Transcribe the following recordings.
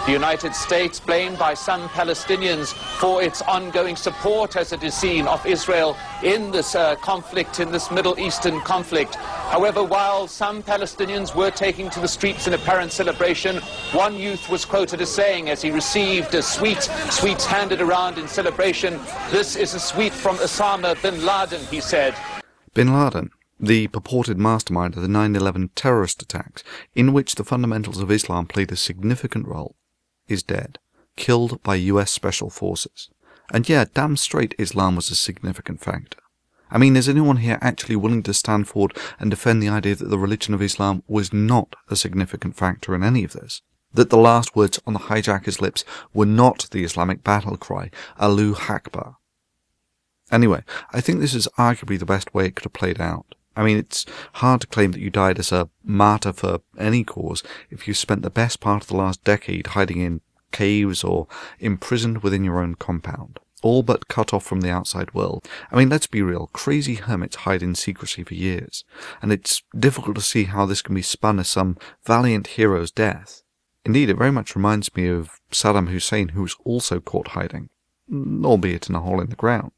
The United States blamed by some Palestinians for its ongoing support, as it is seen, of Israel in this conflict, in this Middle Eastern conflict. However, while some Palestinians were taking to the streets in apparent celebration, one youth was quoted as saying, as he received a sweets handed around in celebration, "This is a sweet from Osama bin Laden," he said. Bin Laden, the purported mastermind of the 9/11 terrorist attacks, in which the fundamentals of Islam played a significant role, is dead, killed by US Special Forces. And yeah, damn straight Islam was a significant factor. I mean, is anyone here actually willing to stand forward and defend the idea that the religion of Islam was not a significant factor in any of this? That the last words on the hijacker's lips were not the Islamic battle cry, Allahu Akbar? Anyway, I think this is arguably the best way it could have played out. I mean, it's hard to claim that you died as a martyr for any cause if you spent the best part of the last decade hiding in caves or imprisoned within your own compound, all but cut off from the outside world. I mean, let's be real, crazy hermits hide in secrecy for years, and it's difficult to see how this can be spun as some valiant hero's death. Indeed, it very much reminds me of Saddam Hussein, who was also caught hiding, albeit in a hole in the ground.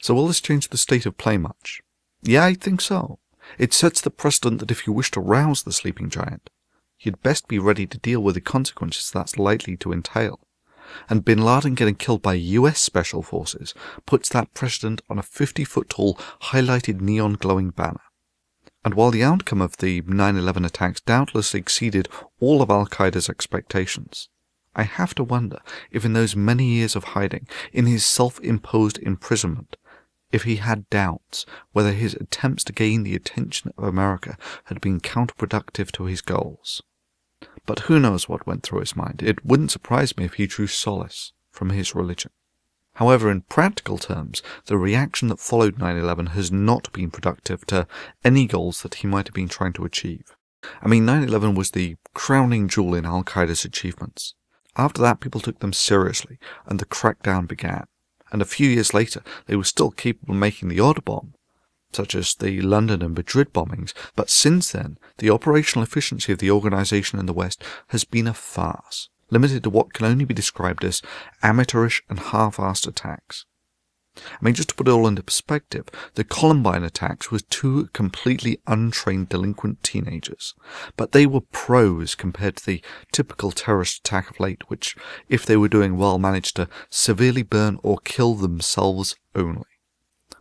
So will this change the state of play much? Yeah, I think so. It sets the precedent that if you wish to rouse the sleeping giant, you'd best be ready to deal with the consequences that's likely to entail. And bin Laden getting killed by US Special Forces puts that precedent on a 50-foot-tall, highlighted neon-glowing banner. And while the outcome of the 9/11 attacks doubtless exceeded all of Al-Qaeda's expectations, I have to wonder if in those many years of hiding, in his self-imposed imprisonment, if he had doubts whether his attempts to gain the attention of America had been counterproductive to his goals. But who knows what went through his mind? It wouldn't surprise me if he drew solace from his religion. However, in practical terms, the reaction that followed 9/11 has not been productive to any goals that he might have been trying to achieve. I mean, 9/11 was the crowning jewel in Al-Qaeda's achievements. After that, people took them seriously, and the crackdown began. And a few years later, they were still capable of making the odd bomb, such as the London and Madrid bombings, but since then, the operational efficiency of the organisation in the West has been a farce, limited to what can only be described as amateurish and half-assed attacks. I mean, just to put it all into perspective, the Columbine attacks were two completely untrained delinquent teenagers, but they were pros compared to the typical terrorist attack of late, which, if they were doing well, managed to severely burn or kill themselves only.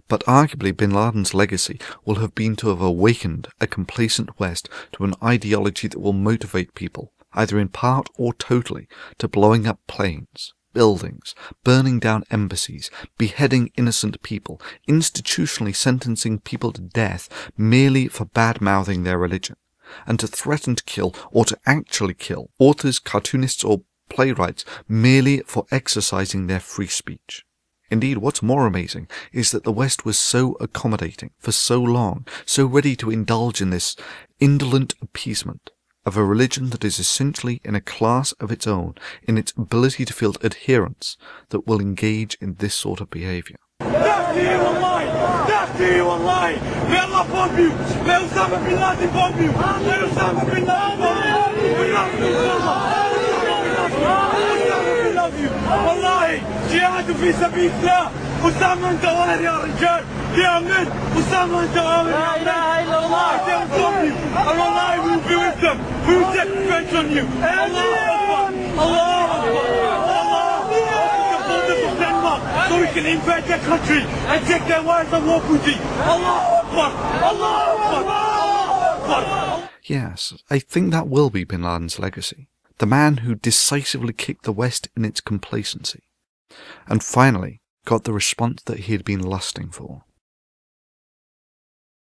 But arguably bin Laden's legacy will have been to have awakened a complacent West to an ideology that will motivate people, either in part or totally, to blowing up planes, buildings, burning down embassies, beheading innocent people, institutionally sentencing people to death merely for bad-mouthing their religion, and to threaten to kill, or to actually kill, authors, cartoonists, or playwrights merely for exercising their free speech. Indeed, what's more amazing is that the West was so accommodating for so long, so ready to indulge in this indolent appeasement of a religion that is essentially in a class of its own in its ability to field adherents that will engage in this sort of behaviour. Death to you online! Death to you online! May Allah bomb you! May Osama bin Laden bomb you! May Osama bin Laden bomb you! We love you, Osama! We love you! والله جهاد في سبيل الله أسامة أنت غير يا رجال يا من أسامة أنت غير لا إله إلا الله and والله we will be with them we will take revenge on you Allah Akbar so we can invade their country and take their wives and walk with you Allah Akbar Allah Akbar. Yes, I think that will be bin Laden's legacy. The man who decisively kicked the West in its complacency, and finally got the response that he had been lusting for.